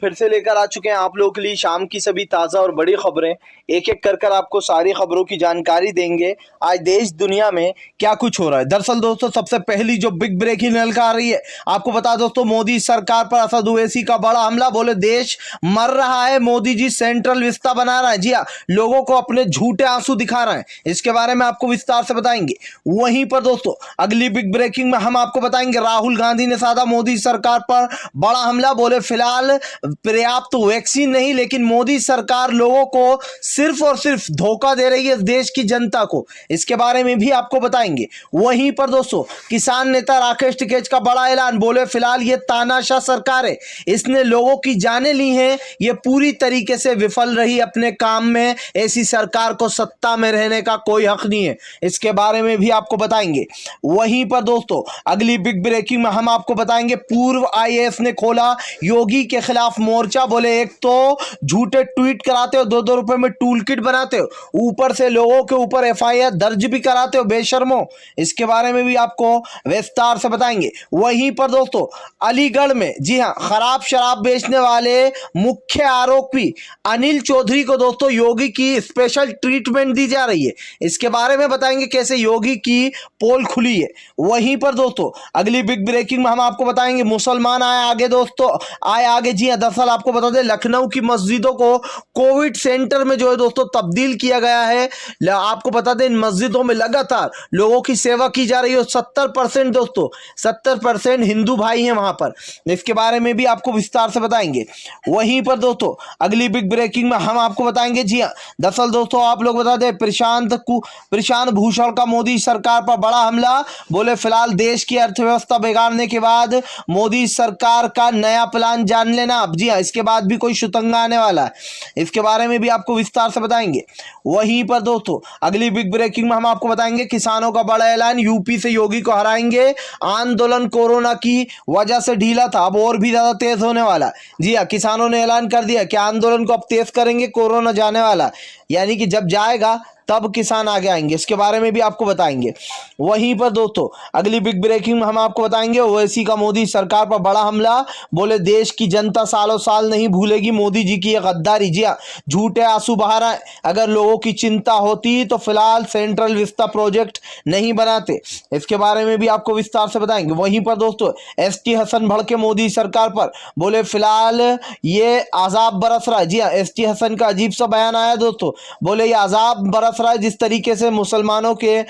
फिर से लेकर आ चुके हैं आप लोगों के लिए शाम की सभी ताज़ा और बड़ी खबरें। एक एक कर आपको सारी खबरों की जानकारी देंगे। आज देश दुनिया में क्या कुछ हो रहा है। दरअसल दोस्तों, सबसे पहली जो बिग ब्रेकिंग निकल आ रही है, आपको बता दोस्तों, मोदी सरकार पर असद ओवैसी का बड़ा हमला। बोले देश मर रहा है, मोदी जी सेंट्रल विस्ता बना रहा है। जी हाँ, लोगों को अपने झूठे आंसू दिखा रहे हैं। इसके बारे में आपको विस्तार से बताएंगे। वहीं पर दोस्तों, अगली बिग ब्रेकिंग में हम आपको बताएंगे, राहुल गांधी ने साधा मोदी सरकार पर बड़ा हमला। बोले फिलहाल पर्याप्त वैक्सीन नहीं, लेकिन मोदी सरकार लोगों को सिर्फ और सिर्फ धोखा दे रही है, देश की जनता को। इसके बारे में भी आपको बताएंगे। वहीं पर दोस्तों, किसान नेता राकेश टिकैत का बड़ा ऐलान। बोले फिलहाल ये तानाशाह सरकार है, इसने लोगों की जानें ली हैं, ये पूरी तरीके से विफल रही अपने काम में। ऐसी सरकार को सत्ता में रहने का कोई हक नहीं है। इसके बारे में भी आपको बताएंगे। वहीं पर दोस्तों, अगली बिग ब्रेकिंग में हम आपको बताएंगे, पूर्व आईएएस ने खोला योगी के खिलाफ मोर्चा। बोले एक तो झूठे ट्वीट कराते हो, 2-2 रुपए में टूल किट बनाते हो, ऊपर से लोगों के ऊपर एफआईआर दर्ज भी कराते हो, बेशर्मो। इसके बारे में भी आपको विस्तार से बताएंगे। वहीं पर दोस्तों, अलीगढ़ में, जी हां, खराब शराब बेचने वाले मुख्य आरोपी अनिल चौधरी को दोस्तों योगी की स्पेशल ट्रीटमेंट दी जा रही है। इसके बारे में बताएंगे कैसे योगी की पोल खुली है। वहीं पर दोस्तों, अगली बिग ब्रेकिंग में हम आपको बताएंगे, मुसलमान आए आगे दोस्तों, आए आगे। जी हां, दरअसल आपको बता दें, लखनऊ की मस्जिदों को कोविड सेंटर में जो है दोस्तों तब्दील किया गया है। आपको बता दें, इन मस्जिदों में लगातार लोगों की सेवा की जा रही है। 70% दोस्तों, 70% हिंदू भाई हैं वहां पर। इसके बारे में भी आपको विस्तार से बताएंगे। वहीं पर दोस्तों, अगली बिग ब्रेकिंग में हम आपको बताएंगे, जी हां, दरअसल दोस्तों आप लोग बता दें, प्रशांत भूषण का मोदी सरकार पर बड़ा हमला। बोले फिलहाल देश की अर्थव्यवस्था बिगाड़ने के बाद मोदी सरकार का नया प्लान जान लेना आप। जी हाँ, इसके बाद भी कोई शुतंगा आने वाला है। इसके बारे में भी आपको विस्तार से बताएंगे। वहीं पर दोस्तों, अगली बिग ब्रेकिंग में हम आपको बताएंगे, किसानों का बड़ा ऐलान, यूपी से योगी को हराएंगे। आंदोलन कोरोना की वजह से ढीला था, अब और भी ज्यादा तेज होने वाला। जी हाँ, किसानों ने ऐलान कर दिया कि आंदोलन को अब तेज करेंगे, कोरोना जाने वाला, यानी कि जब जाएगा तब किसान आगे आएंगे। इसके बारे में भी आपको बताएंगे। वहीं पर दोस्तों, अगली बिग ब्रेकिंग में हम आपको बताएंगे, ओवैसी का मोदी सरकार पर बड़ा हमला। बोले देश की जनता सालों साल नहीं भूलेगी मोदी जी की ये गद्दारी। जी हाँ, झूठे आंसू बहा रहा है। अगर लोगों की चिंता होती तो फिलहाल सेंट्रल विस्ता प्रोजेक्ट नहीं बनाते। इसके बारे में भी आपको विस्तार से बताएंगे। वहीं पर दोस्तों, एसटी हसन भड़के मोदी सरकार पर। बोले फिलहाल ये अजाब बरस रहा है। जी हाँ, एसटी हसन का अजीब सा बयान आया दोस्तों। बोले ये अजाब बरस रहा है, जिस तरीके से मुसलमानों के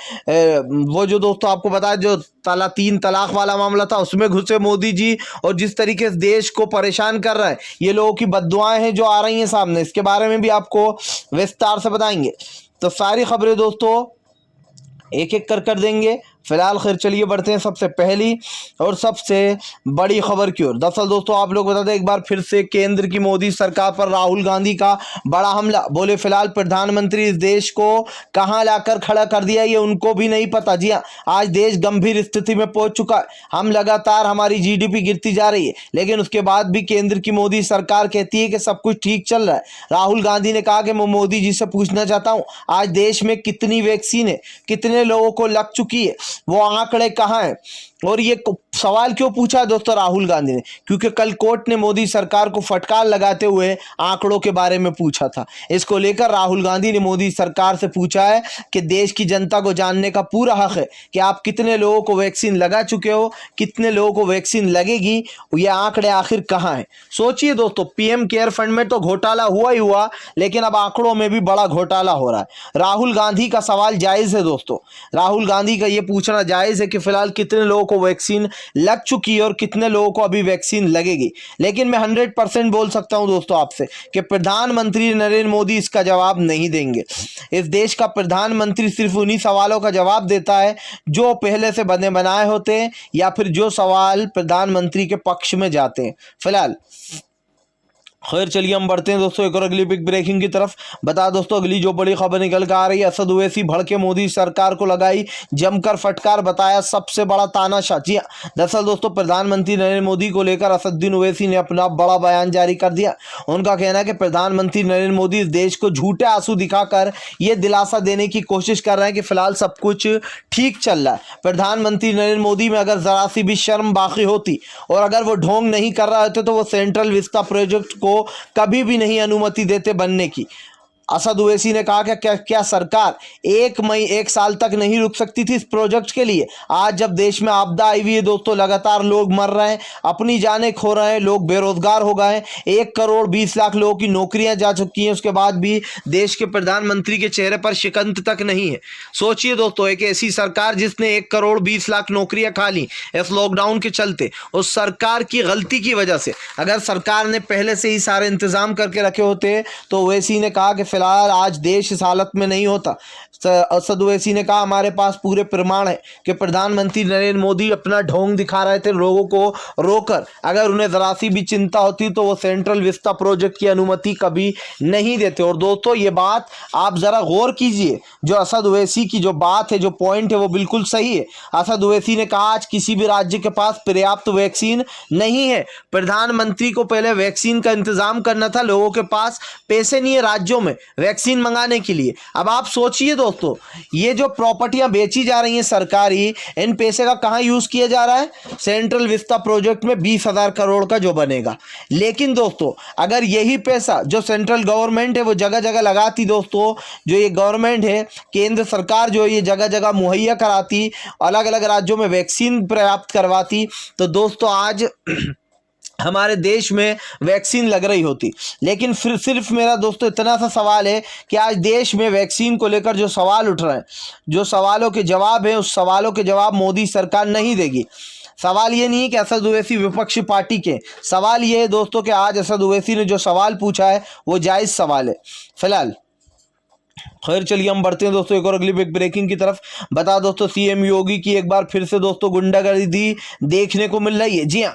वो जो दोस्तों आपको बताया, जो 3 तलाक वाला मामला था, उसमें घुसे मोदी जी, और जिस तरीके से देश को परेशान कर रहा है, ये लोगों की बद्दुआएं हैं जो आ रही हैं सामने। इसके बारे में भी आपको विस्तार से बताएंगे। तो सारी खबरें दोस्तों एक एक कर देंगे। फिलहाल खैर चलिए बढ़ते हैं सबसे पहली और सबसे बड़ी खबर की ओर। दरअसल दोस्तों आप लोग बता दें, एक बार फिर से केंद्र की मोदी सरकार पर राहुल गांधी का बड़ा हमला। बोले फिलहाल प्रधानमंत्री इस देश को कहां लाकर खड़ा कर दिया ये उनको भी नहीं पता। जी हाँ, आज देश गंभीर स्थिति में पहुंच चुका है। हम लगातार, हमारी जीडीपी गिरती जा रही है, लेकिन उसके बाद भी केंद्र की मोदी सरकार कहती है कि सब कुछ ठीक चल रहा है। राहुल गांधी ने कहा कि मैं मोदी जी से पूछना चाहता हूं, आज देश में कितनी वैक्सीन है, कितने लोगों को लग चुकी है, वो आंकड़े कहां हैं। और ये सवाल क्यों पूछा दोस्तों राहुल गांधी ने? क्योंकि कल कोर्ट ने मोदी सरकार को फटकार लगाते हुए आंकड़ों के बारे में पूछा था। इसको लेकर राहुल गांधी ने मोदी सरकार से पूछा है कि देश की जनता को जानने का पूरा हक है कि आप कितने लोगों को वैक्सीन लगा चुके हो, कितने लोगों को वैक्सीन लगेगी, ये आंकड़े आखिर कहां हैं। सोचिए दोस्तों, पीएम केयर फंड में तो घोटाला हुआ ही हुआ, लेकिन अब आंकड़ों में भी बड़ा घोटाला हो रहा है। राहुल गांधी का सवाल जायज है दोस्तों, राहुल गांधी का ये पूछना जायज है कि फिलहाल कितने लोगों को वैक्सीन लग चुकी है और कितने लोगों को अभी वैक्सीन लगेगी। लेकिन मैं 100% बोल सकता हूं दोस्तों आपसे कि प्रधानमंत्री नरेंद्र मोदी इसका जवाब नहीं देंगे। इस देश का प्रधानमंत्री सिर्फ उन्हीं सवालों का जवाब देता है जो पहले से बने बनाए होते हैं, या फिर जो सवाल प्रधानमंत्री के पक्ष में जाते हैं। फिलहाल खैर चलिए हम बढ़ते हैं दोस्तों एक और अगली बिग ब्रेकिंग की तरफ। बता दोस्तों अगली जो बड़ी खबर निकल कर आ रही है, असद ओवैसी भड़के मोदी सरकार को लगाई जमकर फटकार, बताया सबसे बड़ा तानाशाह। जी हाँ, दरअसल दोस्तों प्रधानमंत्री नरेंद्र मोदी को लेकर असदुद्दीन ओवैसी ने अपना बड़ा बयान जारी कर दिया। उनका कहना है कि प्रधानमंत्री नरेंद्र मोदी इस देश को झूठे आंसू दिखाकर यह दिलासा देने की कोशिश कर रहे हैं कि फिलहाल सब कुछ ठीक चल रहा है। प्रधानमंत्री नरेंद्र मोदी में अगर जरा सी भी शर्म बाकी होती और अगर वो ढोंग नहीं कर रहे होते तो वो सेंट्रल विस्ता प्रोजेक्ट को कभी भी नहीं अनुमति देते बनने की। असद ओवैसी ने कहा कि क्या सरकार एक साल तक नहीं रुक सकती थी इस प्रोजेक्ट के लिए? आज जब देश में आपदा आई हुई है दोस्तों, लगातार लोग मर रहे हैं, अपनी जानें खो रहे हैं, लोग बेरोजगार हो गए हैं, 1 करोड़ 20 लाख लोगों की नौकरियां जा चुकी हैं, उसके बाद भी देश के प्रधानमंत्री के चेहरे पर शिकंत तक नहीं है। सोचिए दोस्तों, एक ऐसी सरकार जिसने 1 करोड़ 20 लाख नौकरियां खा ली इस लॉकडाउन के चलते, उस सरकार की गलती की वजह से। अगर सरकार ने पहले से ही सारे इंतजाम करके रखे होते तो ओवैसी ने कहा कि फिलहाल आज देश इस हालत में नहीं होता। असद ओवैसी ने कहा हमारे पास पूरे प्रमाण है कि प्रधानमंत्री नरेंद्र मोदी अपना ढोंग दिखा रहे थे लोगों को रोकर। अगर उन्हें जरा सी भी चिंता होती तो वो सेंट्रल विस्ता प्रोजेक्ट की अनुमति कभी नहीं देते। और दोस्तों ये बात आप जरा गौर कीजिए, जो असद ओवैसी की जो बात है, जो पॉइंट है, वो बिल्कुल सही है। असद ओवैसी ने कहा आज किसी भी राज्य के पास पर्याप्त वैक्सीन नहीं है। प्रधानमंत्री को पहले वैक्सीन का इंतजाम करना था, लोगों के पास पैसे नहीं है राज्यों में वैक्सीन मंगाने के लिए। अब आप सोचिए दोस्तों, ये जो प्रॉपर्टियां बेची जा रही हैं सरकारी, इन पैसे का कहां यूज किया जा रहा है? सेंट्रल विस्ता प्रोजेक्ट में 20,000 करोड़ का जो बनेगा। लेकिन दोस्तों अगर यही पैसा जो सेंट्रल गवर्नमेंट है वो जगह जगह लगाती, दोस्तों जो ये गवर्नमेंट है, केंद्र सरकार जो ये जगह जगह मुहैया कराती, अलग अलग राज्यों में वैक्सीन प्राप्त करवाती, तो दोस्तों आज हमारे देश में वैक्सीन लग रही होती। लेकिन फिर सिर्फ मेरा दोस्तों इतना सा सवाल है कि आज देश में वैक्सीन को लेकर जो सवाल उठ रहे हैं, जो सवालों के जवाब हैं, उस सवालों के जवाब मोदी सरकार नहीं देगी। सवाल ये नहीं है कि असद ओवैसी विपक्षी पार्टी के, सवाल ये है दोस्तों कि आज असद ओवैसी ने जो सवाल पूछा है वो जायज़ सवाल है। फिलहाल खैर चलिए हम बढ़ते हैं दोस्तों एक और अगली बिग ब्रेकिंग की तरफ। बता दोस्तों सीएम योगी की एक बार फिर से दोस्तों गुंडागर्दी देखने को मिल रही है। जी हाँ,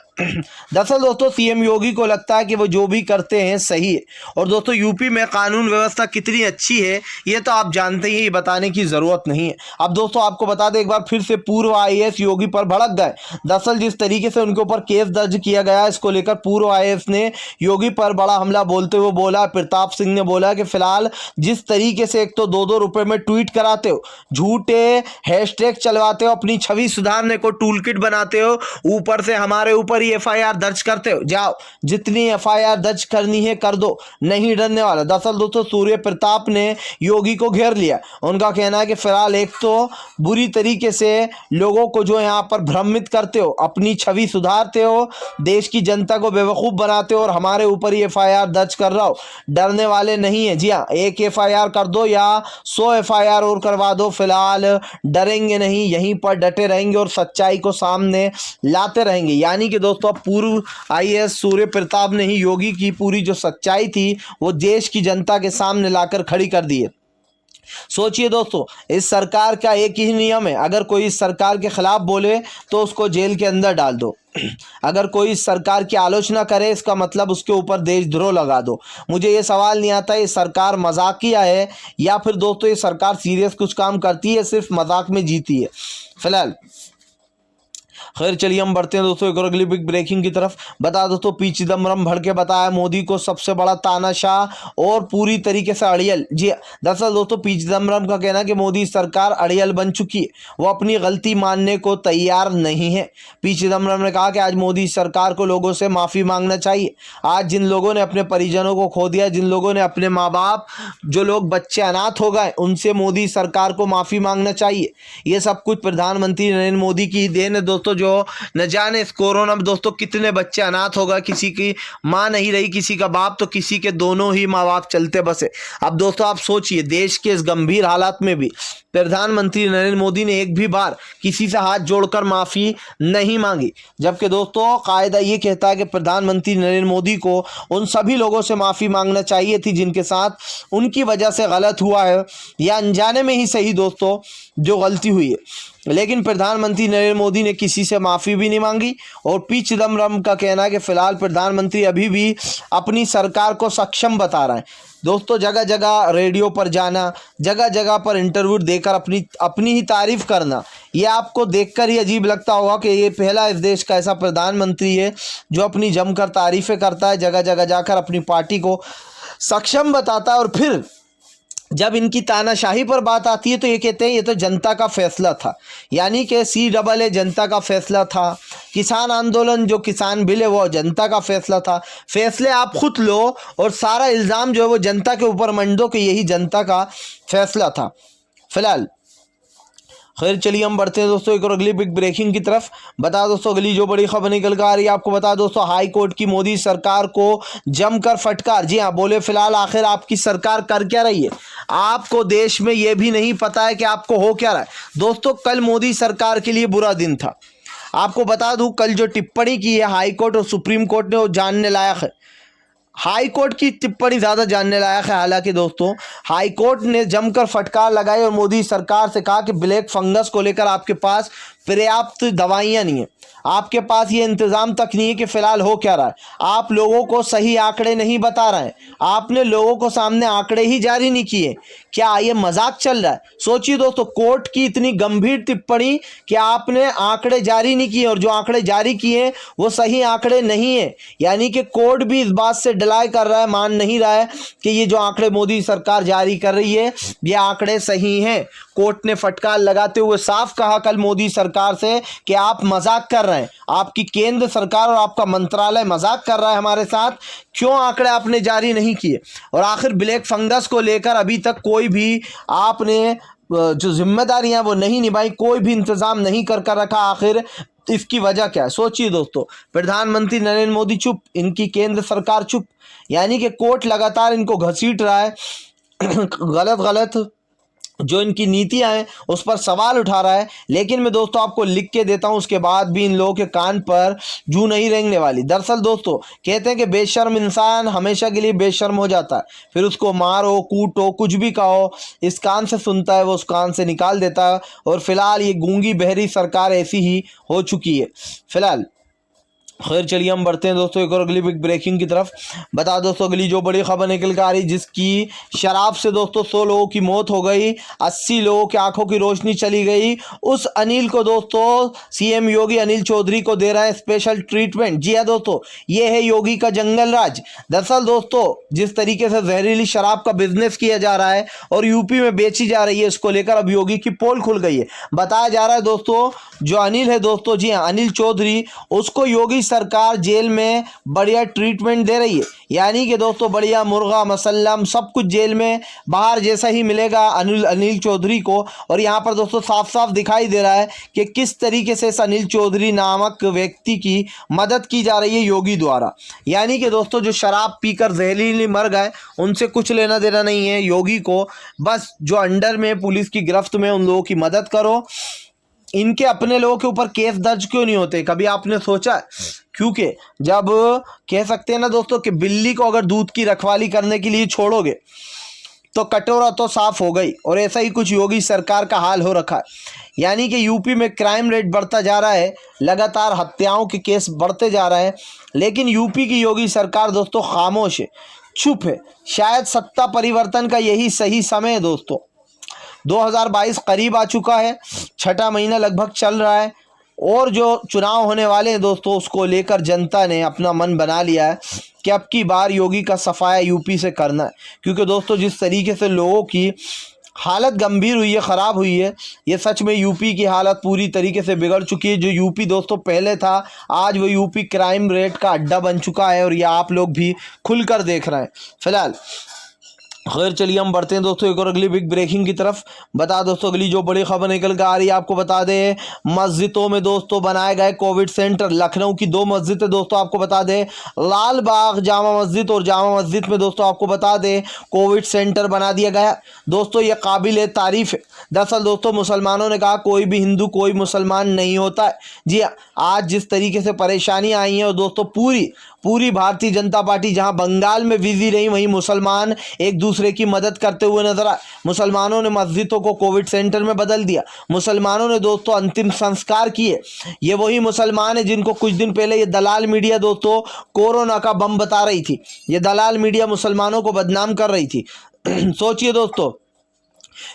दरअसल दोस्तों सीएम योगी को लगता है कि वो जो भी करते हैं सही है। और दोस्तों यूपी में कानून व्यवस्था कितनी अच्छी है ये तो आप जानते ही, बताने की जरूरत नहीं है। अब दोस्तों आपको बता दें, एक बार फिर से पूर्व आईएएस योगी पर भड़क गए। दरअसल जिस तरीके से उनके ऊपर केस दर्ज किया गया, इसको लेकर पूर्व आईएएस ने योगी पर बड़ा हमला बोलते हुए बोला। प्रताप सिंह ने बोला कि फिलहाल जिस तरीके से एक तो 2-2 रुपए में ट्वीट कराते हो, झूठे हैशटैग चलवाते हो, अपनी छवि सुधारने को टूल किट बनाते हो, ऊपर से हमारे ऊपर ही एफआईआर दर्ज करते हो। जाओ जितनी एफआईआर दर्ज करनी है कर दो, नहीं डरने वाला। दरअसल दोस्तों सूर्य प्रताप ने योगी को घेर लिया। उनका कहना है कि फिलहाल एक तो बुरी तरीके से लोगों को जो यहाँ पर भ्रमित करते हो, अपनी छवि सुधारते हो, देश की जनता को बेवकूफ बनाते हो और हमारे ऊपर ही एफआईआर दर्ज कर रहा हो। डरने वाले नहीं है। जी हाँ, एक एफआईआर कर दो या 100 एफआईआर और करवा दो, फिलहाल डरेंगे नहीं, यहीं पर डटे रहेंगे और सच्चाई को सामने लाते रहेंगे। यानी कि दोस्तों पूर्व आईएएस सूर्य प्रताप ने ही योगी की पूरी जो सच्चाई थी वो देश की जनता के सामने लाकर खड़ी कर दी है। सोचिए दोस्तों, इस सरकार का एक ही नियम है, अगर कोई इस सरकार के खिलाफ बोले तो उसको जेल के अंदर डाल दो। अगर कोई इस सरकार की आलोचना करे इसका मतलब उसके ऊपर देशद्रोह लगा दो। मुझे ये सवाल नहीं आता ये सरकार मजाकिया है या फिर दोस्तों ये सरकार सीरियस कुछ काम करती है, सिर्फ मजाक में जीती है। फिलहाल खैर चलिए हम बढ़ते हैं दोस्तों एक और अगली बिग ब्रेकिंग की तरफ। बता दोस्तों पी चिदम्बरम भड़के बताया मोदी को सबसे बड़ा तानाशाह और पूरी तरीके से अड़ियल। जी दरअसल दोस्तों पी चिदम्बरम का कहना है कि मोदी सरकार अड़ियल बन चुकी है, वो अपनी गलती मानने को तैयार नहीं है। पी चिदम्बरम ने कहा कि आज मोदी सरकार को लोगों से माफ़ी मांगना चाहिए। आज जिन लोगों ने अपने परिजनों को खो दिया, जिन लोगों ने अपने माँ बाप, जो लोग बच्चे अनाथ हो गए, उनसे मोदी सरकार को माफ़ी मांगना चाहिए। ये सब कुछ प्रधानमंत्री नरेंद्र मोदी की देन है दोस्तों। जो न जाने इस कोरोना में दोस्तों कितने बच्चे अनाथ हो गए, किसी की माँ नहीं रही, किसी का बाप तो किसी के दोनों ही माँ बाप चलते बसे। अब दोस्तों आप सोचिए, देश के इस गंभीर हालात में भी प्रधानमंत्री नरेंद्र मोदी ने एक भी बार किसी से हाथ जोड़कर माफ़ी नहीं मांगी, जबकि दोस्तों कायदा ये कहता है कि प्रधानमंत्री नरेंद्र मोदी को उन सभी लोगों से माफ़ी मांगना चाहिए थी जिनके साथ उनकी वजह से गलत हुआ है या अनजाने में ही सही दोस्तों जो गलती हुई है। लेकिन प्रधानमंत्री नरेंद्र मोदी ने किसी से माफ़ी भी नहीं मांगी। और पी चिदम्बरम का कहना है कि फ़िलहाल प्रधानमंत्री अभी भी अपनी सरकार को सक्षम बता रहा है। दोस्तों, जगह जगह रेडियो पर जाना, जगह जगह पर इंटरव्यू देकर अपनी ही तारीफ़ करना, ये आपको देखकर ही अजीब लगता होगा कि ये पहला इस देश का ऐसा प्रधानमंत्री है जो अपनी जमकर तारीफ़ें करता है, जगह जगह जाकर अपनी पार्टी को सक्षम बताता है। और फिर जब इनकी तानाशाही पर बात आती है तो ये कहते हैं ये तो जनता का फैसला था, यानी कि CAA जनता का फैसला था, किसान आंदोलन जो किसान बिल है वो जनता का फैसला था। फैसले आप खुद लो और सारा इल्ज़ाम जो है वो जनता के ऊपर मंड दो कि यही जनता का फैसला था। फिलहाल खैर, चलिए हम बढ़ते हैं दोस्तों एक और अगली बिग ब्रेकिंग की तरफ। बता दोस्तों अगली जो बड़ी खबर निकल कर आ रही है आपको बता दोस्तों, हाई कोर्ट की मोदी सरकार को जमकर फटकार। जी हाँ, बोले फिलहाल आखिर आपकी सरकार कर क्या रही है, आपको देश में ये भी नहीं पता है कि आपको हो क्या रहा है। दोस्तों, कल मोदी सरकार के लिए बुरा दिन था। आपको बता दूं, कल जो टिप्पणी की है हाई कोर्ट और सुप्रीम कोर्ट ने, वो जानने लायक है। हाई कोर्ट की टिप्पणी ज़्यादा जानने लायक है। हालांकि दोस्तों, हाई कोर्ट ने जमकर फटकार लगाई और मोदी सरकार से कहा कि ब्लैक फंगस को लेकर आपके पास पर्याप्त दवाइयां नहीं है, आपके पास ये इंतज़ाम तक नहीं है कि फ़िलहाल हो क्या रहा है, आप लोगों को सही आंकड़े नहीं बता रहे हैं, आपने लोगों को सामने आंकड़े ही जारी नहीं किए, क्या ये मजाक चल रहा है। सोचिए दोस्तों, कोर्ट की इतनी गंभीर टिप्पणी कि आपने आंकड़े जारी नहीं किए और जो आंकड़े जारी किए वो सही आंकड़े नहीं है। यानी कि कोर्ट भी इस बात से डिलाई कर रहा है, मान नहीं रहा है कि ये जो आंकड़े मोदी सरकार जारी कर रही है ये आंकड़े सही हैं। कोर्ट ने फटकार लगाते हुए साफ कहा कल मोदी सरकार से कि आप मजाक कर रहे हैं, आपकी केंद्र सरकार और आपका मंत्रालय मजाक कर रहा है हमारे साथ, क्यों आंकड़े आपने जारी नहीं किए। और आखिर ब्लैक फंगस को लेकर अभी तक कोई भी आपने जो जिम्मेदारियां वो नहीं निभाई, कोई भी इंतजाम नहीं कर रखा। आखिर इसकी वजह क्या है? सोचिए दोस्तों, प्रधानमंत्री नरेंद्र मोदी चुप, इनकी केंद्र सरकार चुप, यानी कि कोर्ट लगातार इनको घसीट रहा है गलत गलत जो इनकी नीतियां हैं उस पर सवाल उठा रहा है। लेकिन मैं दोस्तों आपको लिख के देता हूं, उसके बाद भी इन लोगों के कान पर जू नहीं रेंगने वाली। दरअसल दोस्तों कहते हैं कि बेशर्म इंसान हमेशा के लिए बेशर्म हो जाता है, फिर उसको मारो कूटो कुछ भी कहो, इस कान से सुनता है वो उस कान से निकाल देता है। और फिलहाल ये गूंगी बहरी सरकार ऐसी ही हो चुकी है फिलहाल। खैर, चलिए हम बढ़ते हैं दोस्तों एक और अगली बिग ब्रेकिंग की तरफ। बता दोस्तों अगली जो बड़ी खबर निकल कर आ रही, जिसकी शराब से दोस्तों 100 लोगों की मौत हो गई, 80 लोगों की आंखों की रोशनी चली गई, उस अनिल को दोस्तों CM योगी अनिल चौधरी को दे रहा है स्पेशल ट्रीटमेंट। जी हाँ दोस्तों, ये है योगी का जंगल राज। दरअसल दोस्तों, जिस तरीके से जहरीली शराब का बिजनेस किया जा रहा है और यूपी में बेची जा रही है, इसको लेकर अब योगी की पोल खुल गई है। बताया जा रहा है दोस्तों, जो अनिल है दोस्तों, जी हाँ अनिल चौधरी, उसको योगी सरकार जेल में बढ़िया ट्रीटमेंट दे रही है। यानी कि दोस्तों बढ़िया मुर्गा मसल्लम सब कुछ जेल में बाहर जैसा ही मिलेगा अनिल चौधरी को। और यहाँ पर दोस्तों साफ साफ दिखाई दे रहा है कि किस तरीके से इस अनिल चौधरी नामक व्यक्ति की मदद की जा रही है योगी द्वारा। यानी कि दोस्तों जो शराब पीकर जहरीली मर गए उनसे कुछ लेना देना नहीं है योगी को, बस जो अंडर में पुलिस की गिरफ्त में उन लोगों की मदद करो। इनके अपने लोगों के ऊपर केस दर्ज क्यों नहीं होते, कभी आपने सोचा? क्योंकि जब कह सकते हैं ना दोस्तों कि बिल्ली को अगर दूध की रखवाली करने के लिए छोड़ोगे तो कटोरा तो साफ हो गई, और ऐसा ही कुछ योगी सरकार का हाल हो रखा है। यानी कि यूपी में क्राइम रेट बढ़ता जा रहा है, लगातार हत्याओं के केस बढ़ते जा रहे हैं, लेकिन यूपी की योगी सरकार दोस्तों खामोश है, चुप है। शायद सत्ता परिवर्तन का यही सही समय है दोस्तों। 2022 करीब आ चुका है, छठा महीना लगभग चल रहा है, और जो चुनाव होने वाले हैं दोस्तों उसको लेकर जनता ने अपना मन बना लिया है कि अब की बार योगी का सफाया यूपी से करना है। क्योंकि दोस्तों जिस तरीके से लोगों की हालत गंभीर हुई है, ख़राब हुई है, ये सच में यूपी की हालत पूरी तरीके से बिगड़ चुकी है। जो यूपी दोस्तों पहले था, आज वो यूपी क्राइम रेट का अड्डा बन चुका है, और ये आप लोग भी खुलकर देख रहे हैं फिलहाल। खैर, चलिए हम बढ़ते हैं दोस्तों एक और अगली बिग ब्रेकिंग की तरफ। बता दोस्तों अगली जो बड़ी खबर निकल कर आ रही है आपको बता दें, मस्जिदों में दोस्तों बनाए गए कोविड सेंटर। लखनऊ की 2 मस्जिद है दोस्तों आपको बता दें, लाल बाग जामा मस्जिद और जामा मस्जिद में दोस्तों आपको बता दें कोविड सेंटर बना दिया गया। दोस्तों ये काबिल तारीफ है। दरअसल दोस्तों मुसलमानों ने कहा कोई भी हिंदू कोई मुसलमान नहीं होता है। जी आज जिस तरीके से परेशानियाँ आई हैं और दोस्तों पूरी पूरी भारतीय जनता पार्टी जहां बंगाल में बिजी रही, वहीं मुसलमान एक दूसरे की मदद करते हुए नजर आए। मुसलमानों ने मस्जिदों को कोविड सेंटर में बदल दिया। मुसलमानों ने दोस्तों अंतिम संस्कार किए। ये वही मुसलमान है जिनको कुछ दिन पहले ये दलाल मीडिया दोस्तों कोरोना का बम बता रही थी। ये दलाल मीडिया मुसलमानों को बदनाम कर रही थी। सोचिए दोस्तों,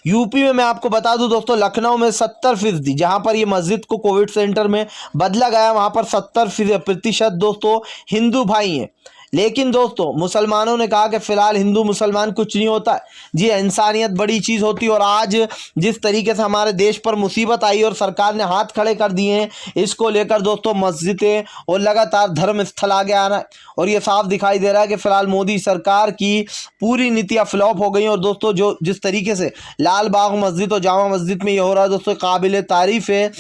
यूपी में मैं आपको बता दूं दोस्तों, लखनऊ में 70% जहां पर ये मस्जिद को कोविड सेंटर में बदला गया, वहां पर 70% दोस्तों हिंदू भाई हैं। लेकिन दोस्तों मुसलमानों ने कहा कि फिलहाल हिंदू मुसलमान कुछ नहीं होता है जी, इंसानियत बड़ी चीज़ होती है। और आज जिस तरीके से हमारे देश पर मुसीबत आई और सरकार ने हाथ खड़े कर दिए हैं, इसको लेकर दोस्तों मस्जिदें और लगातार धर्म स्थल आगे आ रहा है। और ये साफ दिखाई दे रहा है कि फिलहाल मोदी सरकार की पूरी नीतियाँ फ्लॉप हो गई। और दोस्तों जो जिस तरीके से लाल बाग मस्जिद और जामा मस्जिद में ये हो रहा है दोस्तों, काबिल तारीफ़ है।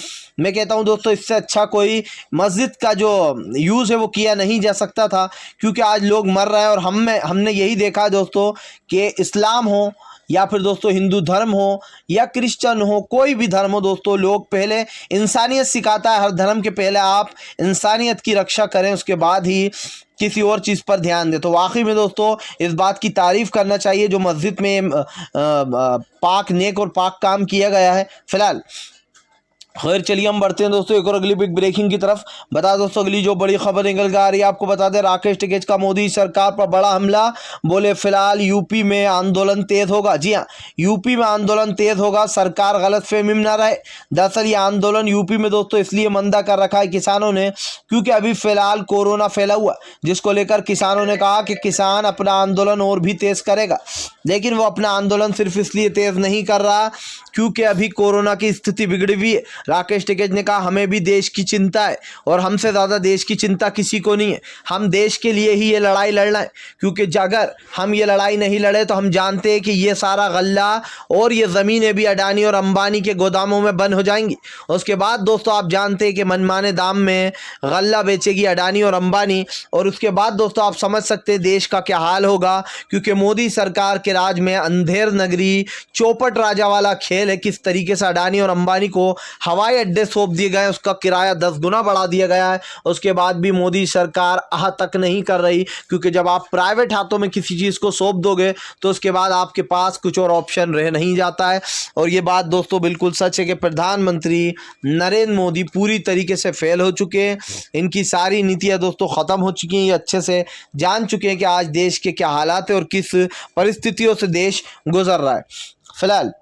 मैं कहता हूं दोस्तों, इससे अच्छा कोई मस्जिद का जो यूज़ है वो किया नहीं जा सकता था, क्योंकि आज लोग मर रहे हैं। और हमने यही देखा दोस्तों कि इस्लाम हो या फिर दोस्तों हिंदू धर्म हो या क्रिश्चियन हो, कोई भी धर्म हो दोस्तों, लोग पहले इंसानियत सिखाता है। हर धर्म के पहले आप इंसानियत की रक्षा करें, उसके बाद ही किसी और चीज़ पर ध्यान दें। तो वाकई में दोस्तों इस बात की तारीफ़ करना चाहिए जो मस्जिद में पाक नेक और पाक काम किया गया है। फिलहाल खैर चलिए हम बढ़ते हैं दोस्तों एक और अगली बिग ब्रेकिंग की तरफ। बता दोस्तों अगली जो बड़ी खबर निकल कर आ रही है, आपको बता दें राकेश टिकैत का मोदी सरकार पर बड़ा हमला। बोले फिलहाल यूपी में आंदोलन तेज होगा। जी हाँ, यूपी में आंदोलन तेज होगा, सरकार गलतफहमी में ना रहे। दरअसल ये आंदोलन यूपी में दोस्तों इसलिए मंदा कर रखा है किसानों ने, क्योंकि अभी फिलहाल कोरोना फैला हुआ, जिसको लेकर किसानों ने कहा कि किसान अपना आंदोलन और भी तेज करेगा। लेकिन वो अपना आंदोलन सिर्फ इसलिए तेज नहीं कर रहा क्योंकि अभी कोरोना की स्थिति बिगड़ी हुई है। राकेश टिकैत ने कहा हमें भी देश की चिंता है और हमसे ज़्यादा देश की चिंता किसी को नहीं है। हम देश के लिए ही ये लड़ाई लड़ना है, क्योंकि अगर हम ये लड़ाई नहीं लड़े तो हम जानते हैं कि ये सारा गल्ला और ये ज़मीनें भी अडानी और अंबानी के गोदामों में बंद हो जाएंगी। उसके बाद दोस्तों आप जानते हैं कि मनमाने दाम में गल्ला बेचेगी अडानी और अंबानी, और उसके बाद दोस्तों आप समझ सकते हैं देश का क्या हाल होगा, क्योंकि मोदी सरकार के राज में अंधेर नगरी चौपट राजा वाला खेल है। किस तरीके से अडानी और अंबानी को हवाई अड्डे सौंप दिए गए, उसका किराया 10 गुना बढ़ा दिया गया है। उसके बाद भी मोदी सरकार आह तक नहीं कर रही, क्योंकि जब आप प्राइवेट हाथों में किसी चीज़ को सौंप दोगे तो उसके बाद आपके पास कुछ और ऑप्शन रह नहीं जाता है। और ये बात दोस्तों बिल्कुल सच है कि प्रधानमंत्री नरेंद्र मोदी पूरी तरीके से फेल हो चुके हैं। इनकी सारी नीतियाँ दोस्तों ख़त्म हो चुकी हैं। ये अच्छे से जान चुके हैं कि आज देश के क्या हालात है और किस परिस्थितियों से देश गुजर रहा है। फिलहाल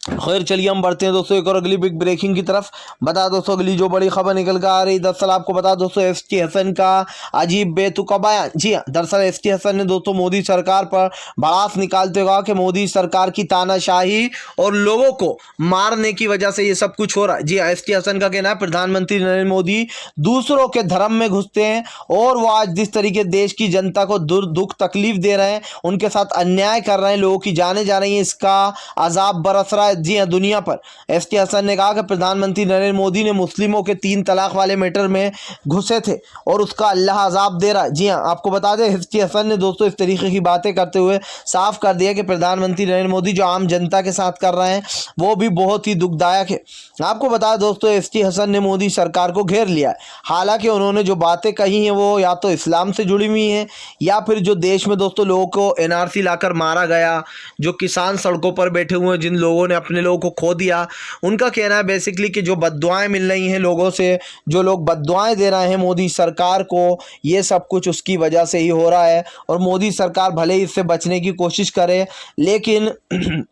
खैर चलिए हम बढ़ते हैं दोस्तों एक और अगली बिग ब्रेकिंग की तरफ। बता दोस्तों अगली जो बड़ी खबर निकल कर आ रही, दरअसल आपको बता दोस्तों एसटी हसन का अजीब बेतुका बयान। जी हाँ, दरअसल एसटी हसन ने दोस्तों मोदी सरकार पर भड़ास निकालते हुए कहा कि मोदी सरकार की तानाशाही और लोगों को मारने की वजह से ये सब कुछ हो रहा है। जी हाँ, एसटी हसन का कहना है प्रधानमंत्री नरेंद्र मोदी दूसरों के धर्म में घुसते हैं और वो आज जिस तरीके देश की जनता को दुख तकलीफ दे रहे हैं, उनके साथ अन्याय कर रहे हैं, लोगों की जानें जा रही हैं, इसका अजाब बरस रहा है जी हाँ दुनिया पर। एसटी हसन ने कहा कि प्रधानमंत्री नरेंद्र मोदी ने मुस्लिमों के 3 तलाक वाले मैटर में घुसे थे और उसका अल्लाह अजाब दे रहा है। जी हाँ, आपको बता दें एसटी हसन ने दोस्तों इस तरीके की बातें करते हुए साफ कर दिया कि प्रधानमंत्री नरेंद्र मोदी जो आम जनता के साथ कर रहे हैं वो भी बहुत ही दुखदायक है। आपको बता दोस्तों एसटी हसन ने मोदी सरकार को घेर लिया है। हालांकि उन्होंने जो बातें कही हैं वो या तो इस्लाम से जुड़ी हुई हैं या फिर जो देश में दोस्तों लोगों को एनआरसी लाकर मारा गया, जो किसान सड़कों पर बैठे हुए हैं, जिन लोगों ने अपने लोगों को खो दिया, उनका कहना है बेसिकली कि जो बद्दुआएं मिल रही हैं लोगों से, जो लोग बद्दुआएं दे रहे हैं मोदी सरकार को, ये सब कुछ उसकी वजह से ही हो रहा है। और मोदी सरकार भले ही इससे बचने की कोशिश करे, लेकिन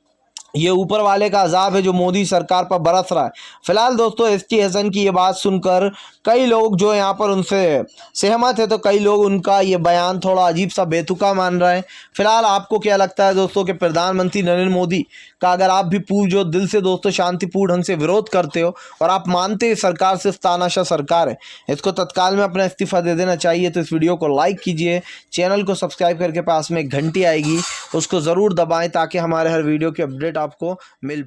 ये ऊपर वाले का अजाब है जो मोदी सरकार पर बरस रहा है। फिलहाल दोस्तों एसटी हसन की ये बात सुनकर कई लोग जो यहाँ पर उनसे सहमत है, तो कई लोग उनका ये बयान थोड़ा अजीब सा बेतुका मान रहे हैं। फिलहाल आपको क्या लगता है दोस्तों कि प्रधानमंत्री नरेंद्र मोदी का अगर आप भी जो दिल से दोस्तों शांतिपूर्ण ढंग से विरोध करते हो और आप मानते हैं सरकार सिर्फ तानाशाह सरकार है, इसको तत्काल में अपना इस्तीफा दे देना चाहिए। तो इस वीडियो को लाइक कीजिए, चैनल को सब्सक्राइब करके पास में एक घंटी आएगी उसको ज़रूर दबाएं ताकि हमारे हर वीडियो की अपडेट आपको मिल